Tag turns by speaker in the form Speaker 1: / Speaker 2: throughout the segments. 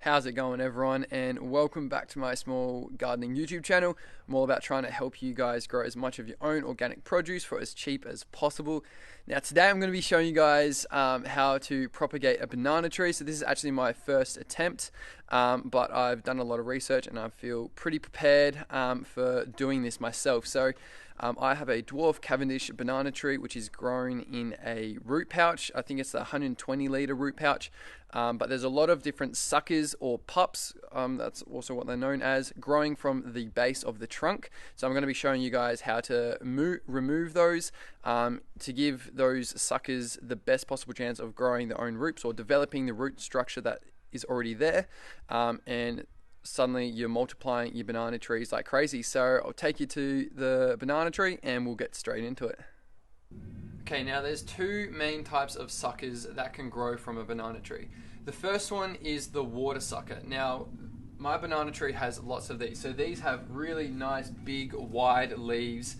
Speaker 1: How's it going, everyone, and welcome back to my small gardening YouTube channel. I'm all about trying to help you guys grow as much of your own organic produce for as cheap as possible. Now today I'm going to be showing you guys how to propagate a banana tree. So this is actually my first attempt, but I've done a lot of research and I feel pretty prepared for doing this myself. So I have a dwarf Cavendish banana tree which is grown in a root pouch. I think it's the 120 litre root pouch, but there's a lot of different suckers or pups, that's also what they're known as, growing from the base of the trunk. So I'm going to be showing you guys how to remove those to give those suckers the best possible chance of growing their own roots or developing the root structure that is already there, and suddenly you're multiplying your banana trees like crazy. So I'll take you to the banana tree and we'll get straight into it. Okay, now there's two main types of suckers that can grow from a banana tree. The first one is the water sucker. Now my banana tree has lots of these. So these have really nice big wide leaves,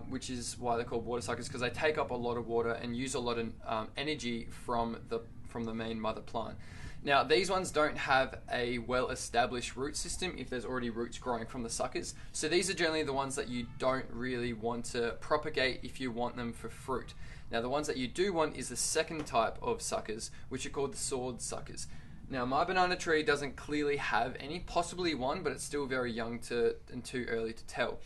Speaker 1: which is why they're called water suckers, because they take up a lot of water and use a lot of energy from the main mother plant. Now these ones don't have a well-established root system if there's already roots growing from the suckers. So these are generally the ones that you don't really want to propagate if you want them for fruit. Now the ones that you do want is the second type of suckers, which are called the sword suckers. Now my banana tree doesn't clearly have any, possibly one, but it's still very young and too early to tell.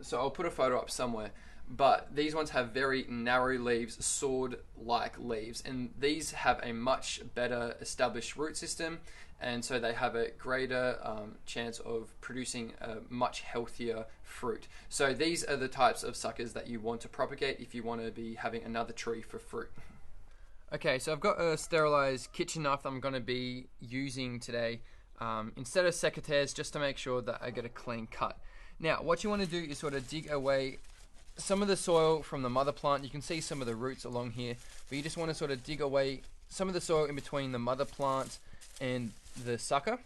Speaker 1: So I'll put a photo up somewhere. But these ones have very narrow leaves, sword-like leaves, and these have a much better established root system, and so they have a greater chance of producing a much healthier fruit. So these are the types of suckers that you want to propagate if you want to be having another tree for fruit. Okay, so I've got a sterilized kitchen knife that I'm going to be using today instead of secateurs, just to make sure that I get a clean cut. Now what you want to do is sort of dig away some of the soil from the mother plant. You can see some of the roots along here, but you just want to sort of dig away some of the soil in between the mother plant and the sucker.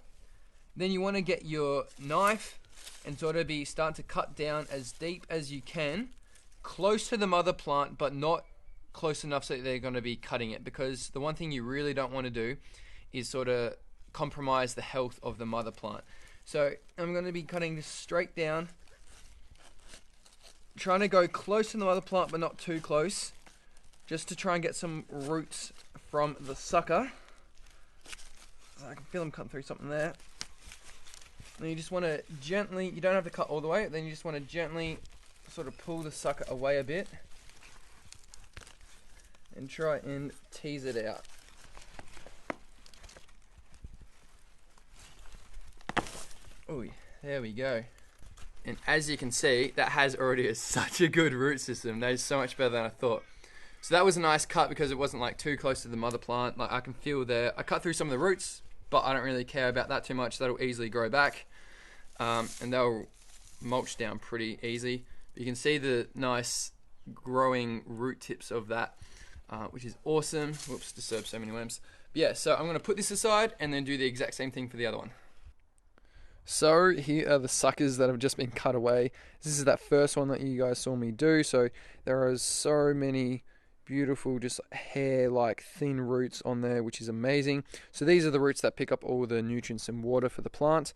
Speaker 1: Then you want to get your knife and sort of start to cut down as deep as you can, close to the mother plant, but not close enough so that they're going to be cutting it, because the one thing you really don't want to do is sort of compromise the health of the mother plant. So I'm going to be cutting this straight down, trying to go close to the mother plant but not too close, just to try and get some roots from the sucker. So I can feel them cutting through something there. And you just want to gently, you don't have to cut all the way, then you just want to gently sort of pull the sucker away a bit and try and tease it out. Oh, there we go. And as you can see, that has already such a good root system. That is so much better than I thought. So that was a nice cut because it wasn't like too close to the mother plant. Like I can feel there, I cut through some of the roots, but I don't really care about that too much. That'll easily grow back, and they'll mulch down pretty easy. You can see the nice growing root tips of that, which is awesome. Whoops, disturbed so many limbs. But yeah, so I'm going to put this aside and then do the exact same thing for the other one. So here are the suckers that have just been cut away. This is that first one that you guys saw me do. So there are so many beautiful just hair-like thin roots on there, which is amazing. So these are the roots that pick up all the nutrients and water for the plant.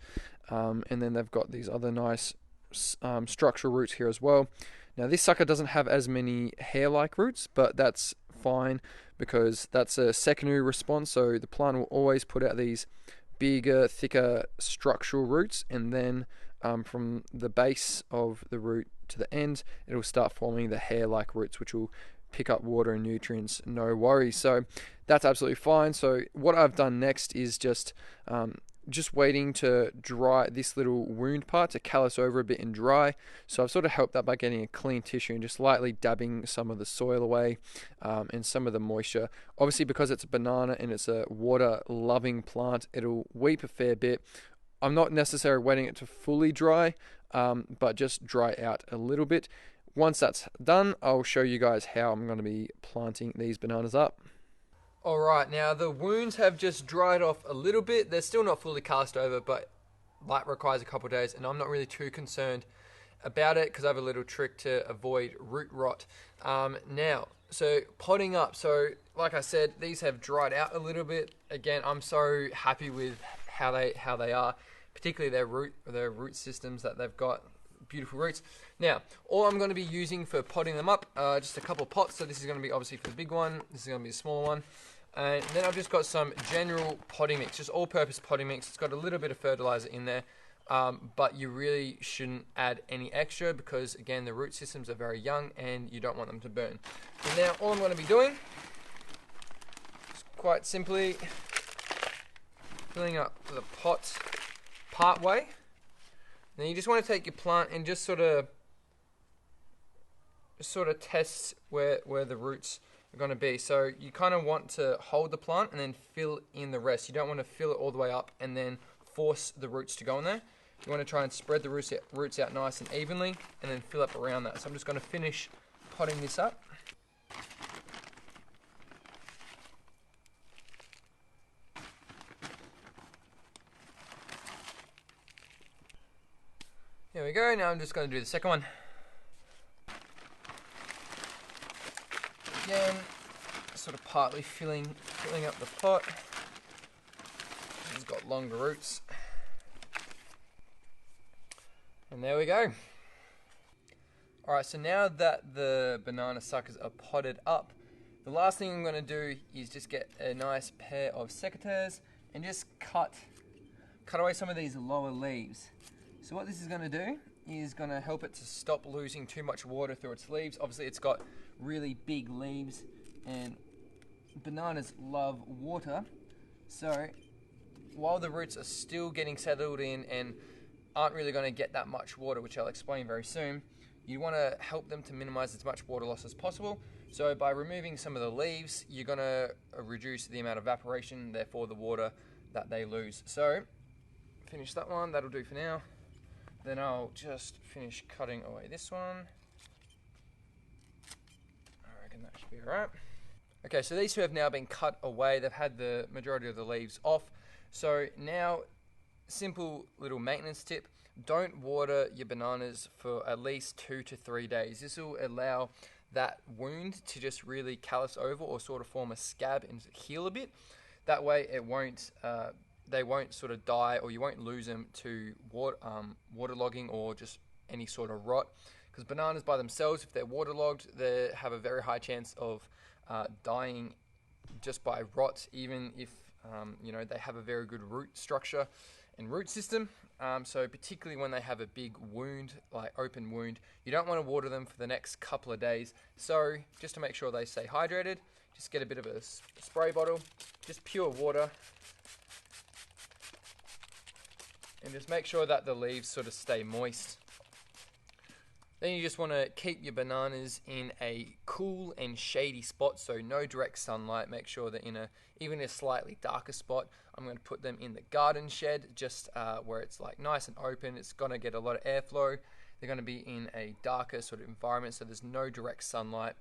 Speaker 1: And then they've got these other nice structural roots here as well. Now this sucker doesn't have as many hair-like roots, but that's fine because that's a secondary response. So the plant will always put out these bigger, thicker structural roots, and then from the base of the root to the end, it'll start forming the hair-like roots, which will pick up water and nutrients, no worries. So that's absolutely fine. So what I've done next is just waiting to dry this little wound part to callus over a bit and dry. So I've sort of helped that by getting a clean tissue and just lightly dabbing some of the soil away and some of the moisture. Obviously because it's a banana and it's a water loving plant, it'll weep a fair bit. I'm not necessarily waiting it to fully dry, but just dry out a little bit. Once that's done, I'll show you guys how I'm going to be planting these bananas up. Alright, now the wounds have just dried off a little bit. They're still not fully cast over, but that requires a couple of days, and I'm not really too concerned about it because I have a little trick to avoid root rot. Now, so potting up. So like I said, these have dried out a little bit. Again, I'm so happy with how they are, particularly their root systems that they've got. Beautiful roots. Now, all I'm going to be using for potting them up, just a couple of pots. So this is going to be obviously for the big one. This is going to be a smaller one. And then I've just got some general potting mix, just all-purpose potting mix. It's got a little bit of fertilizer in there, but you really shouldn't add any extra because, again, the root systems are very young and you don't want them to burn. So now all I'm going to be doing is quite simply filling up the pot part way. Then you just want to take your plant and just sort of test where the roots are going to be. So you kind of want to hold the plant and then fill in the rest. You don't want to fill it all the way up and then force the roots to go in there. You want to try and spread the roots out nice and evenly and then fill up around that. So I'm just going to finish potting this up. There we go. Now I'm just going to do the second one. Again, sort of partly filling up the pot. It's got longer roots. And there we go. Alright, so now that the banana suckers are potted up, the last thing I'm going to do is just get a nice pair of secateurs and just cut away some of these lower leaves. So what this is going to do is going to help it to stop losing too much water through its leaves. Obviously it's got really big leaves and bananas love water. So while the roots are still getting settled in and aren't really going to get that much water, which I'll explain very soon, you want to help them to minimize as much water loss as possible. So by removing some of the leaves, you're going to reduce the amount of evaporation, therefore the water that they lose. So finish that one, that'll do for now. Then I'll just finish cutting away this one. I reckon that should be alright. Okay, so these two have now been cut away. They've had the majority of the leaves off. So now, simple little maintenance tip. Don't water your bananas for at least 2 to 3 days. This will allow that wound to just really callus over or sort of form a scab and heal a bit. That way it won't... they won't sort of die, or you won't lose them to waterlogging or just any sort of rot. Because bananas by themselves, if they're waterlogged, they have a very high chance of dying just by rot, even if you know, they have a very good root structure and root system. So particularly when they have a big wound, like open wound, you don't want to water them for the next couple of days. So just to make sure they stay hydrated, just get a bit of a spray bottle, just pure water, and just make sure that the leaves sort of stay moist. Then you just want to keep your bananas in a cool and shady spot, so no direct sunlight. Make sure that even a slightly darker spot. I'm going to put them in the garden shed, just where it's like nice and open. It's going to get a lot of airflow. They're going to be in a darker sort of environment, so there's no direct sunlight.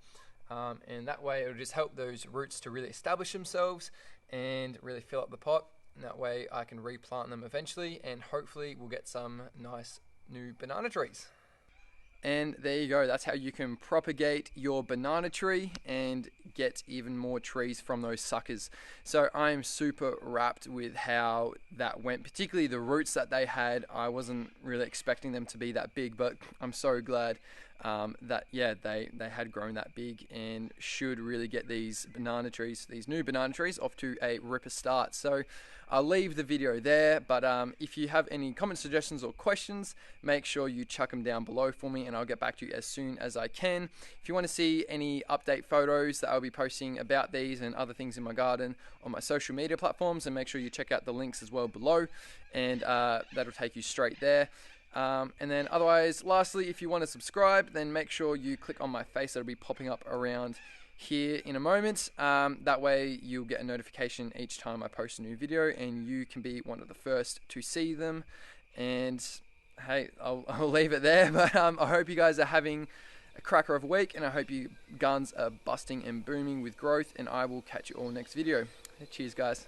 Speaker 1: And that way it'll just help those roots to really establish themselves and really fill up the pot. And that way I can replant them eventually, and hopefully we'll get some nice new banana trees. And there you go, that's how you can propagate your banana tree and get even more trees from those suckers. So I'm super wrapped with how that went, particularly the roots that they had. I wasn't really expecting them to be that big, but I'm so glad that they had grown that big, and should really get these new banana trees off to a ripper start. So I'll leave the video there, but if you have any comment suggestions or questions, make sure you chuck them down below for me and I'll get back to you as soon as I can. If you want to see any update photos that I'll be posting about these and other things in my garden on my social media platforms, then make sure you check out the links as well below, and that'll take you straight there. And then otherwise, lastly, if you want to subscribe, then make sure you click on my face. That'll be popping up around here in a moment. That way you'll get a notification each time I post a new video, and you can be one of the first to see them. And hey, I'll leave it there, but I hope you guys are having a cracker of a week, and I hope you guns are busting and booming with growth, and I will catch you all next video. Cheers guys.